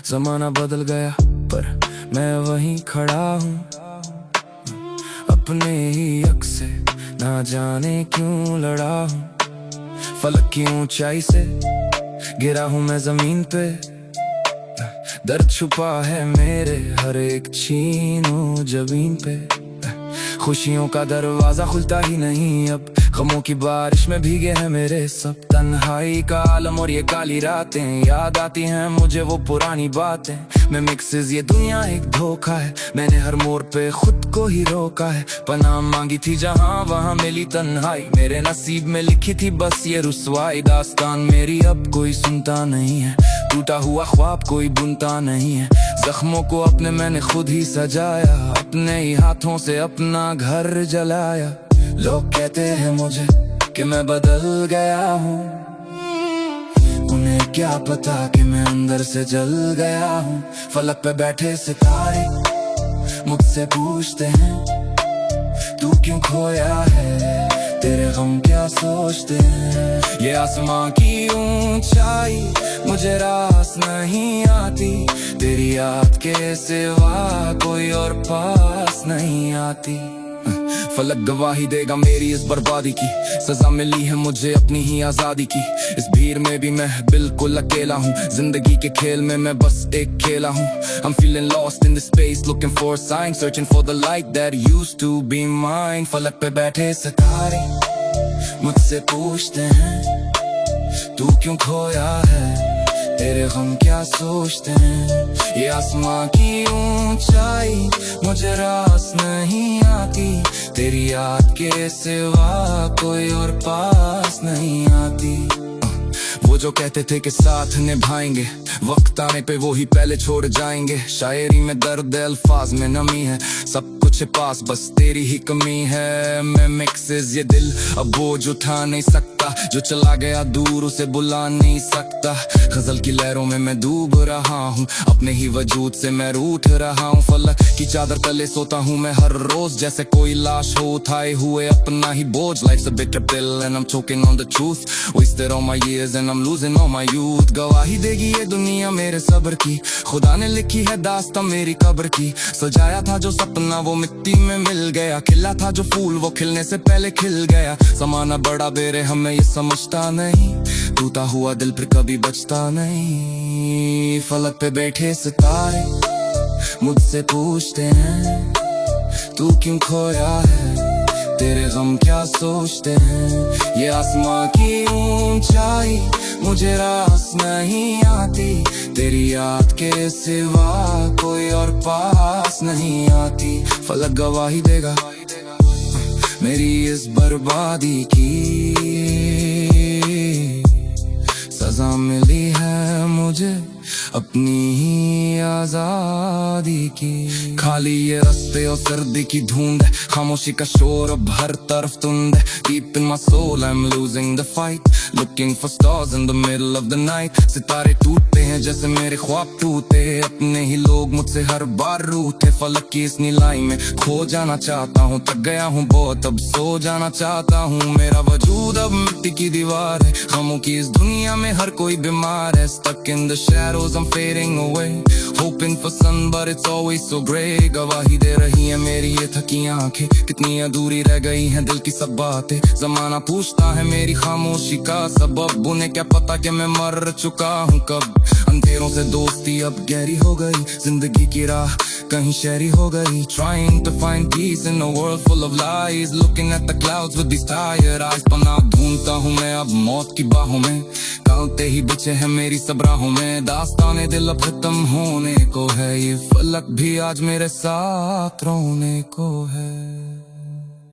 ज़माना बदल गया पर मैं वहीं खड़ा हूँ, अपने ही हक से ना जाने क्यों लड़ा हूँ। फलक की ऊंचाई से गिरा हूँ मैं जमीन पे, दर्द छुपा है मेरे हर एक छीनो जमीन पे। खुशियों का दरवाजा खुलता ही नहीं अब, गमों की बारिश में भीगे हैं मेरे सब। तन्हाई का आलम और ये काली रातें, याद आती हैं मुझे वो पुरानी बातें। मैं मिक्सेस ये दुनिया एक धोखा है, मैंने हर मोड़ पे खुद को ही रोका है। पनाह मांगी थी जहाँ वहाँ मिली तन्हाई, मेरे नसीब में लिखी थी बस ये रुसवाई। दास्तान मेरी अब कोई सुनता नहीं है, टूटा हुआ ख्वाब कोई बुनता नहीं है। जख्मों को अपने मैंने खुद ही सजाया, अपने ही हाथों से अपना घर जलाया। लोग कहते हैं मुझे कि मैं बदल गया हूँ, उन्हें क्या पता कि मैं अंदर से जल गया हूँ। फलक पे बैठे सितारे मुझसे पूछते हैं तू क्यों खोया है, तेरे गम क्या सोचते हैं। ये आसमां की ऊंचाई मुझे रास नहीं आती, तेरी याद के सिवा कोई और पास नहीं आती। फलक गवाही देगा मेरी इस बर्बादी की, सजा मिली है मुझे अपनी ही आजादी की। इस भीड़ में भी मैं बिल्कुल अकेला हूँ, जिंदगी के खेल में मैं बस एक खेला हूँ। I'm feeling lost in this space, looking for a sign, searching for the light that used to be mine। फलक पे बैठे सितारे मुझसे पूछते हैं तू क्यों खोया है, तेरे गम क्या सोचते हैं। ये आसमां की ऊंचाई मुझे रास नहीं आती, तेरी याद के सिवा कोई और पास नहीं आती। वो जो कहते थे कि साथ निभाएंगे, वक्त आने पे वो ही पहले छोड़ जाएंगे। शायरी में दर्द है, अल्फाज में नमी है, सब कुछ पास बस तेरी ही कमी है। मैं मिक्सेस ये दिल अब बोझ उठा नहीं सकता, जो चला गया दूर उसे बुला नहीं सकता। गजल की लहरों में मैं डूब रहा हूँ, अपने ही वजूद से मैं रूठ रहा हूँ। फलक की चादर तले सोता हूँ मैं हर रोज, जैसे कोई लाश हो उठाए हुए अपना ही बोझ। Life's a bitter pill and I'm choking on the truth, wasted all my years and I'm losing all my youth। गवाही देगी ये दुनिया मेरे सब्र की, खुदा ने लिखी है दास्तां मेरी कब्र की। सजाया था जो सपना वो मिट्टी में मिल गया, खिला था जो फूल वो खिलने से पहले खिल गया। ज़माना बड़ा बेरहम है ये समझता नहीं, टूटा हुआ दिल फिर कभी बचता नहीं। फलक पे बैठे सितारे मुझसे पूछते हैं तू क्यों खोया है, तेरे गम क्या सोचते हैं। ये आसमां की ऊंचाई मुझे रास नहीं आती, तेरी याद के सिवा कोई और पास नहीं आती। फलक गवाही देगा मेरी इस बर्बादी की, सजा मिली है मुझे अपनी ही आजादी की। खाली ये रास्ते और सर्दी की धुंध है, खामोशी का शोर अब हर तरफ तुंद है। Deep in my soul I'm losing the fight, looking for stars in the middle of the night। सितारे टूटते हैं जैसे मेरे ख्वाब टूटे, अपने ही लोग मुझसे हर बार रूठे। फलक की इस नीलाई में खो जाना चाहता हूँ, थक गया हूँ बहुत अब सो जाना चाहता हूँ। मेरा वजूद अब मिट्टी की दीवार है, गमों की इस दुनिया में हर कोई बीमार है। Stuck in the shadows I'm fading away, hoping for sun but it's always so gray। गवाही दे रही है मेरी ये थकी आंखें, कितनी अधूरी रह गई हैं दिल की सब बातें। जमाना पूछता है मेरी खामोशी का सबब, उन्हें क्या पता कि मैं मर चुका हूँ कब। अंधेरों से दोस्ती अब गहरी हो गई, जिंदगी की राह कहीं शहरी हो गई। Trying to find peace in a world full of lies, looking at the clouds with these tired eyes। पनाह ढूंढता हूँ मैं अब मौत की बाहों में, कांटे ही बचे हैं मेरी सब राहों में। दास्ताने दिल अब खत्म होने को है, ये फलक भी आज मेरे साथ रोने को है।